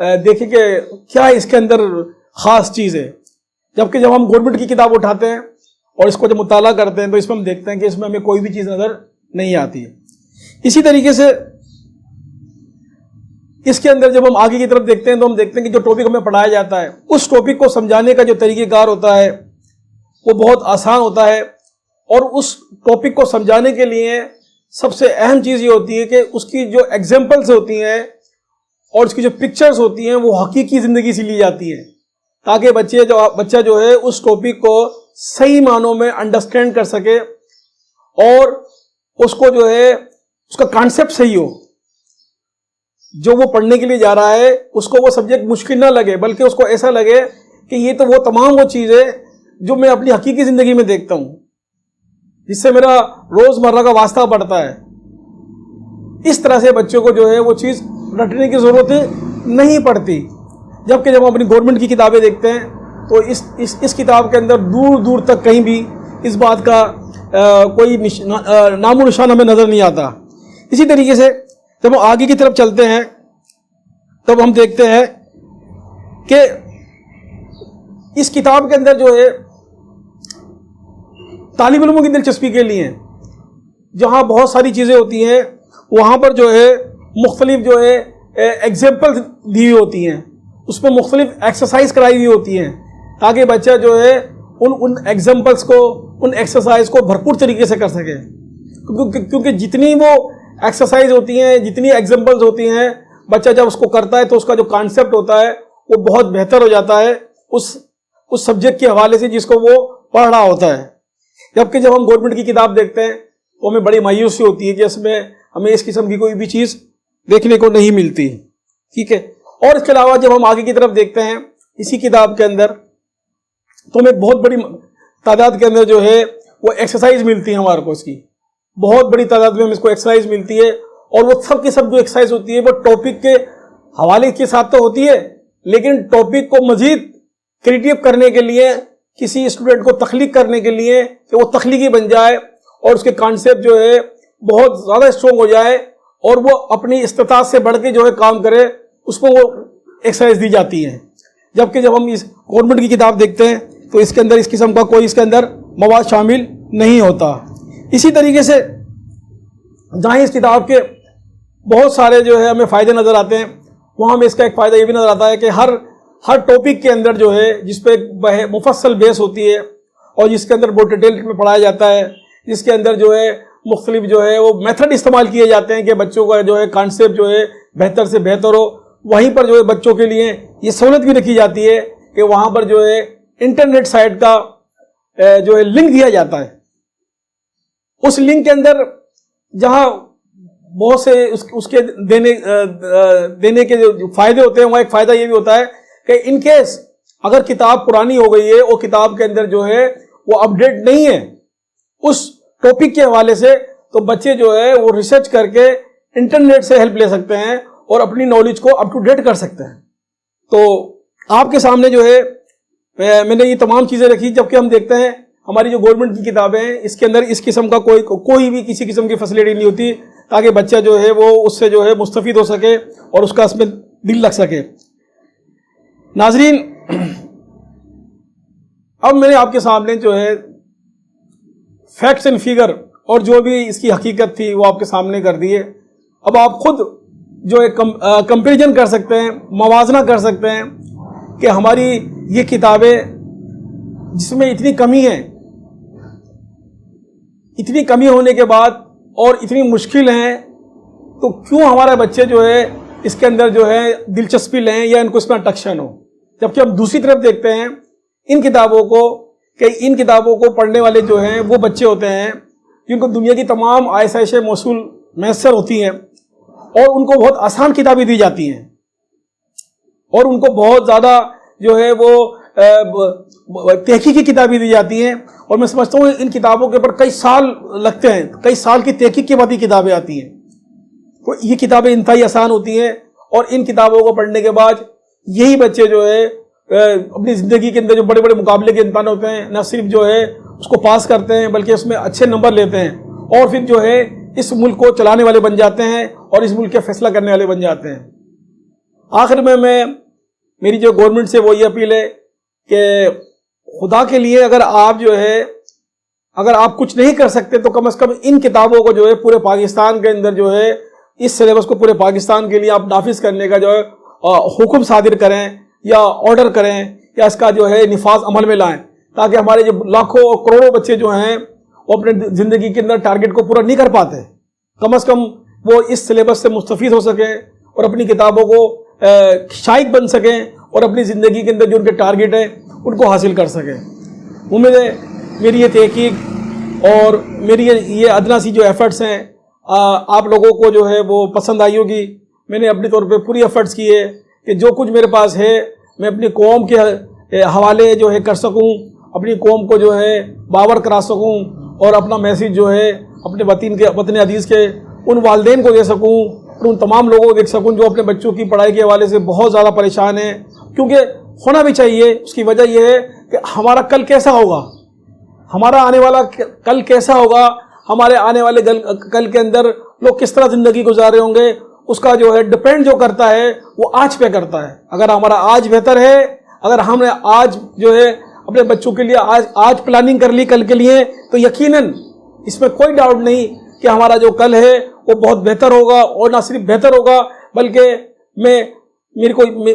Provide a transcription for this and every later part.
دیکھیں کہ کیا اس کے اندر خاص چیز ہے. جبکہ جب ہم گورنمنٹ کی کتاب اٹھاتے ہیں اور اس کو جب مطالعہ کرتے ہیں تو اس میں ہم دیکھتے ہیں کہ اس میں ہمیں کوئی بھی چیز نظر نہیں آتی ہے. اسی طریقے سے اس کے اندر جب ہم آگے کی طرف دیکھتے ہیں تو ہم دیکھتے ہیں کہ جو ٹاپک ہمیں پڑھایا جاتا ہے اس ٹاپک کو سمجھانے کا جو طریقہ کار ہوتا ہے وہ بہت آسان ہوتا ہے. اور اس ٹاپک کو سمجھانے کے لیے سب سے اہم چیز یہ ہوتی ہے کہ اس کی جو ایگزامپلس ہوتی ہیں اور اس کی جو پکچرز ہوتی ہیں وہ حقیقی زندگی سے لی جاتی ہیں تاکہ بچہ جو ہے اس ٹاپک کو صحیح معنوں میں انڈرسٹینڈ کر سکے اور اس کو جو ہے اس کا کانسیپٹ صحیح ہو. جو وہ پڑھنے کے لیے جا رہا ہے اس کو وہ سبجیکٹ مشکل نہ لگے بلکہ اس کو ایسا لگے کہ یہ تو وہ تمام وہ چیز ہے جو میں اپنی حقیقی زندگی میں دیکھتا ہوں, جس سے میرا روز مرہ کا واسطہ پڑتا ہے. اس طرح سے بچوں کو جو ہے وہ چیز رٹنے کی ضرورت نہیں پڑتی. جبکہ جب ہم اپنی گورنمنٹ کی کتابیں دیکھتے ہیں تو اس کتاب کے اندر دور دور تک کہیں بھی اس بات کا کوئی نام و نشان ہمیں نظر نہیں آتا. اسی طریقے سے جب ہم آگے کی طرف چلتے ہیں تب ہم دیکھتے ہیں کہ اس کتاب کے اندر جو ہے طالب علموں کی دلچسپی کے لیے جہاں بہت ساری چیزیں ہوتی ہیں وہاں پر جو ہے مختلف جو ہے ایگزامپل دی ہوئی ہوتی ہیں, اس میں مختلف ایکسرسائز کرائی ہوئی ہوتی ہیں تاکہ بچہ جو ہے ان ایگزامپلس کو ان ایکسرسائز کو بھرپور طریقے سے کر سکے. کیونکہ جتنی وہ ایکسرسائز ہوتی ہیں جتنی ایگزامپلز ہوتی ہیں بچہ جب اس کو کرتا ہے تو اس کا جو کانسیپٹ ہوتا ہے وہ بہت بہتر ہو جاتا ہے اس سبجیکٹ کے حوالے سے جس کو وہ پڑھ رہا ہوتا ہے. جبکہ جب ہم گورنمنٹ کی کتاب دیکھتے ہیں تو ہمیں بڑی مایوسی ہوتی ہے کہ اس میں ہمیں اس قسم کی کوئی بھی چیز دیکھنے کو نہیں ملتی. ٹھیک ہے. اور اس کے علاوہ جب ہم آگے کی طرف دیکھتے ہیں اسی کتاب کے اندر تو ہمیں بہت بڑی تعداد کے اندر جو ہے وہ ایکسرسائز ملتی ہے ہمارے کو, اس کی بہت بڑی تعداد میں ہم اس کو ایکسرسائز ملتی ہے. اور وہ سب کی سب جو ایکسرسائز ہوتی ہے وہ ٹاپک کے حوالے کے ساتھ تو ہوتی ہے لیکن ٹاپک کو مزید کریٹیو کرنے کے لیے کسی اسٹوڈنٹ کو تخلیق کرنے کے لیے کہ وہ تخلیقی بن جائے اور اس کے کانسیپٹ جو ہے بہت زیادہ اسٹرانگ ہو جائے اور وہ اپنی استطاعت سے بڑھ کے جو ہے کام کرے, اس کو وہ ایکسرسائز دی جاتی ہے. جبکہ جب ہم اس گورنمنٹ کی کتاب دیکھتے ہیں تو اس کے اندر اس قسم کا کوئی اس کے اندر مواد شامل نہیں ہوتا. اسی طریقے سے جہاں اس کتاب کے بہت سارے جو ہے ہمیں فائدے نظر آتے ہیں وہاں ہمیں اس کا ایک فائدہ یہ بھی نظر آتا ہے کہ ہر ٹاپک کے اندر جو ہے جس پہ مفصل بیس ہوتی ہے اور جس کے اندر بہت ڈیٹیل میں پڑھایا جاتا ہے, جس کے اندر جو ہے مختلف جو ہے وہ میتھڈ استعمال کیے جاتے ہیں کہ بچوں کا جو ہے کانسیپٹ جو ہے بہتر سے بہتر ہو, وہیں پر جو ہے بچوں کے لیے یہ سہولت بھی رکھی جاتی ہے کہ وہاں پر جو ہے انٹرنیٹ سائٹ کا جو ہے لنک دیا جاتا ہے. اس لنک کے اندر جہاں بہت سے اس کے دینے کے جو فائدے ہوتے ہیں وہاں ایک فائدہ یہ بھی ہوتا ہے کہ ان کیس اگر کتاب پرانی ہو گئی ہے اور کتاب کے اندر جو ہے وہ اپڈیٹ نہیں ہے اس ٹاپک کے حوالے سے تو بچے جو ہے وہ ریسرچ کر کے انٹرنیٹ سے ہیلپ لے سکتے ہیں اور اپنی نالج کو اپ ٹو ڈیٹ کر سکتے ہیں. تو آپ کے سامنے جو ہے میں نے یہ تمام چیزیں رکھی. جبکہ ہم دیکھتے ہیں ہماری جو گورنمنٹ کی کتابیں ہیں اس کے اندر اس قسم کا کوئی بھی کسی قسم کی فیسلٹی نہیں ہوتی تاکہ بچہ جو ہے وہ اس سے جو ہے مستفید ہو سکے اور اس کا اس میں دل لگ سکے. ناظرین, اب میں نے آپ کے سامنے جو ہے فیکٹس اینڈ فگر اور جو بھی اس کی حقیقت تھی وہ آپ کے سامنے کر دی ہے. اب آپ خود جو ہے کمپیریزن کر سکتے ہیں, موازنہ کر سکتے ہیں کہ ہماری یہ کتابیں جس میں اتنی کمی ہے, اتنی کمی ہونے کے بعد اور اتنی مشکل ہیں تو کیوں ہمارے بچے جو ہے اس کے اندر جو ہے دلچسپی لیں یا ان کو اس میں اٹریکشن ہو. جبکہ ہم دوسری طرف دیکھتے ہیں ان کتابوں کو کہ ان کتابوں کو پڑھنے والے جو ہیں وہ بچے ہوتے ہیں جن کو دنیا کی تمام آسائشیں موصول میسر ہوتی ہیں اور ان کو بہت آسان کتابیں دی جاتی ہیں اور ان کو بہت زیادہ جو ہے وہ تحقیقی کتابیں دی جاتی ہیں. اور میں سمجھتا ہوں ان کتابوں کے اوپر کئی سال لگتے ہیں, کئی سال کی تحقیق کے بعد یہ کتابیں آتی ہیں. تو یہ کتابیں انتہائی آسان ہوتی ہیں اور ان کتابوں کو پڑھنے کے بعد یہی بچے جو ہے اپنی زندگی کے اندر جو بڑے بڑے مقابلے کے امتحان ہوتے ہیں نہ صرف جو ہے اس کو پاس کرتے ہیں بلکہ اس میں اچھے نمبر لیتے ہیں اور پھر جو ہے اس ملک کو چلانے والے بن جاتے ہیں اور اس ملک کے فیصلہ کرنے والے بن جاتے ہیں. آخر میں میری جو گورنمنٹ سے وہ یہ اپیل ہے کہ خدا کے لیے اگر آپ کچھ نہیں کر سکتے تو کم از کم ان کتابوں کو جو ہے پورے پاکستان کے اندر جو ہے اس سلیبس کو پورے پاکستان کے لیے آپ نافذ کرنے کا جو ہے حکم صادر کریں یا آرڈر کریں یا اس کا جو ہے نفاذ عمل میں لائیں، تاکہ ہمارے جو لاکھوں اور کروڑوں بچے جو ہیں وہ اپنے زندگی کے اندر ٹارگٹ کو پورا نہیں کر پاتے، کم از کم وہ اس سلیبس سے مستفید ہو سکیں اور اپنی کتابوں کو شائق بن سکیں اور اپنی زندگی کے اندر جو ان کے ٹارگٹ ہیں ان کو حاصل کر سکیں۔ امید ہے میری یہ تحقیق اور میری یہ ادنا سی جو ایفرٹس ہیں آپ لوگوں کو جو ہے وہ پسند آئی ہوگی۔ میں نے اپنے طور پہ پوری ایفرٹس کی ہے کہ جو کچھ میرے پاس ہے میں اپنی قوم کے حوالے جو ہے کر سکوں، اپنی قوم کو جو ہے باور کرا سکوں اور اپنا میسیج جو ہے اپنے وطن عزیز کے ان والدین کو دے سکوں اور ان تمام لوگوں کو دیکھ سکوں جو اپنے بچوں کی پڑھائی کے حوالے سے بہت زیادہ پریشان ہیں، کیونکہ ہونا بھی چاہیے۔ اس کی وجہ یہ ہے کہ ہمارا کل کیسا ہوگا، ہمارا آنے والا کل کیسا ہوگا، ہمارے آنے والے کل کے اندر لوگ کس طرح زندگی گزارے ہوں گے، اس کا جو ہے ڈپینڈ جو کرتا ہے وہ آج پہ کرتا ہے۔ اگر ہمارا آج بہتر ہے، اگر ہم نے آج جو ہے اپنے بچوں کے لیے آج پلاننگ کر لی کل کے لیے، تو یقیناً اس میں کوئی ڈاؤٹ نہیں کہ ہمارا جو کل ہے وہ بہت بہتر ہوگا، اور نہ صرف بہتر ہوگا بلکہ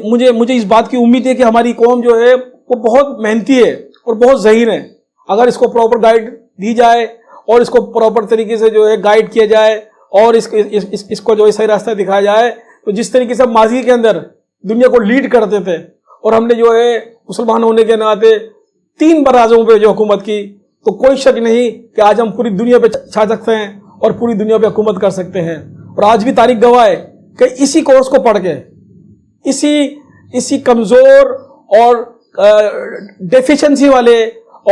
مجھے اس بات کی امید ہے کہ ہماری قوم جو ہے وہ بہت محنتی ہے اور بہت ذہین ہے۔ اگر اس کو پراپر گائیڈ دی جائے اور اس کو پراپر طریقے سے جو ہے گائیڈ کیا جائے اور اس کو جو ہے صحیح راستہ دکھایا جائے، تو جس طریقے سے ماضی کے اندر دنیا کو لیڈ کرتے تھے اور ہم نے جو ہے مسلمان ہونے کے ناطے 3 براعظموں پہ جو حکومت کی، تو کوئی شک نہیں کہ آج ہم پوری دنیا پہ چھا سکتے ہیں اور پوری دنیا پہ حکومت کر سکتے ہیں۔ اور آج بھی تاریخ گواہ ہے کہ اسی کورس کو پڑھ کے اسی کمزور اور ڈیفیشنسی والے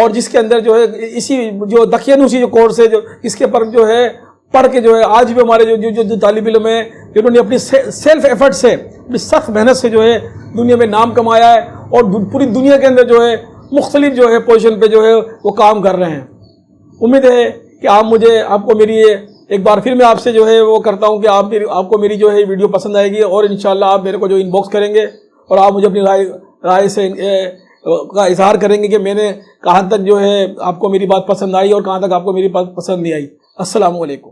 اور جس کے اندر جو ہے اسی جو دقیانوسی جو کورس ہے جو اس کے پر جو ہے پڑھ کے جو ہے آج بھی ہمارے جو طالب علم ہیں جنہوں نے اپنی سیلف ایفرٹ سے اپنی سخت محنت سے جو ہے دنیا میں نام کمایا ہے اور پوری دنیا کے اندر جو ہے مختلف جو ہے پوزیشن پہ جو ہے وہ کام کر رہے ہیں۔ امید ہے کہ آپ کو میری ایک بار پھر میں آپ سے جو ہے وہ کرتا ہوں کہ آپ کو میری جو ہے ویڈیو پسند آئے گی اور انشاءاللہ آپ میرے کو جو ان باکس کریں گے اور آپ مجھے اپنی رائے سے کا اظہار کریں گے کہ میں نے کہاں تک جو ہے آپ کو میری بات پسند آئی اور کہاں تک آپ کو میری بات پسند نہیں آئی۔ السلام علیکم۔